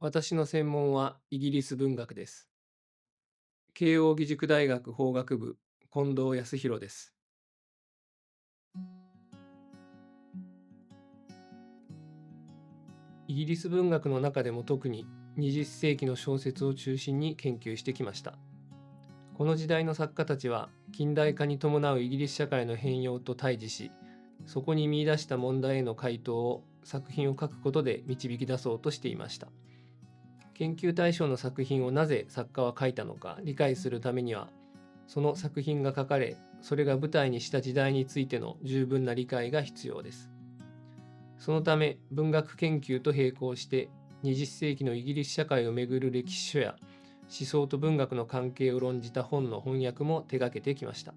私の専門はイギリス文学です。慶應義塾大学法学部、近藤康弘です。イギリス文学の中でも特に20世紀の小説を中心に研究してきました。この時代の作家たちは近代化に伴うイギリス社会の変容と対峙し、そこに見出した問題への回答を作品を書くことで導き出そうとしていました。研究対象の作品をなぜ作家は書いたのか理解するためには、その作品が書かれ、それが舞台にした時代についての十分な理解が必要です。そのため、文学研究と並行して、20世紀のイギリス社会をめぐる歴史書や思想と文学の関係を論じた本の翻訳も手掛けてきました。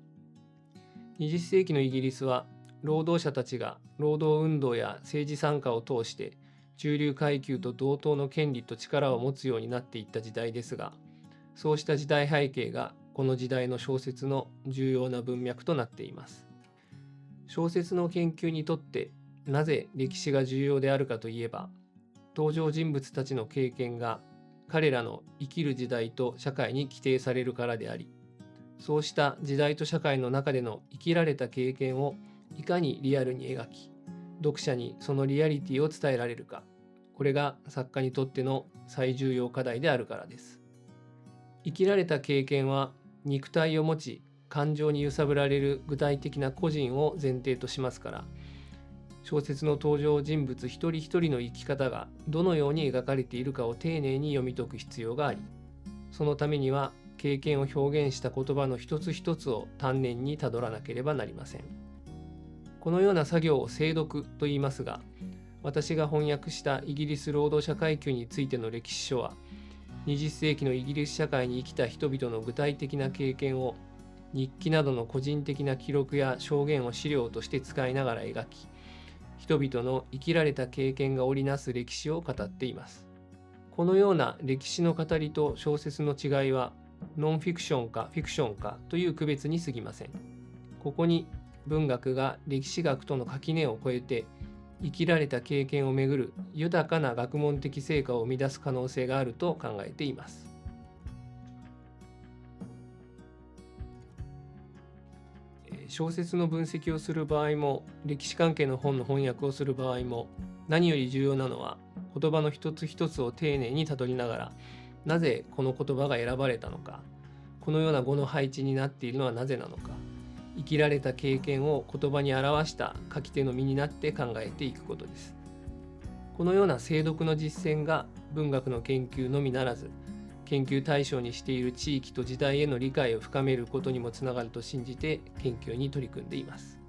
20世紀のイギリスは、労働者たちが労働運動や政治参加を通して、中流階級と同等の権利と力を持つようになっていった時代ですが、そうした時代背景がこの時代の小説の重要な文脈となっています。小説の研究にとってなぜ歴史が重要であるかといえば、登場人物たちの経験が彼らの生きる時代と社会に規定されるからであり、そうした時代と社会の中での生きられた経験をいかにリアルに描き、読者にそのリアリティを伝えられるか、これが作家にとっての最重要課題であるからです。生きられた経験は肉体を持ち、感情に揺さぶられる具体的な個人を前提としますから、小説の登場人物一人一人の生き方がどのように描かれているかを丁寧に読み解く必要があり、そのためには経験を表現した言葉の一つ一つを丹念にたどらなければなりません。このような作業を精読と言いますが、私が翻訳したイギリス労働者階級についての歴史書は、20世紀のイギリス社会に生きた人々の具体的な経験を日記などの個人的な記録や証言を資料として使いながら描き、人々の生きられた経験が織りなす歴史を語っています。このような歴史の語りと小説の違いは、ノンフィクションかフィクションかという区別に過ぎません。ここに文学が歴史学との垣根を越えて、生きられた経験をめぐる豊かな学問的成果を生み出す可能性があると考えています。小説の分析をする場合も、歴史関係の本の翻訳をする場合も、何より重要なのは言葉の一つ一つを丁寧にたどりながら、なぜこの言葉が選ばれたのか、このような語の配置になっているのはなぜなのか、生きられた経験を言葉に表した書き手の身になって考えていくことです。このような精読の実践が文学の研究のみならず、研究対象にしている地域と時代への理解を深めることにもつながると信じて研究に取り組んでいます。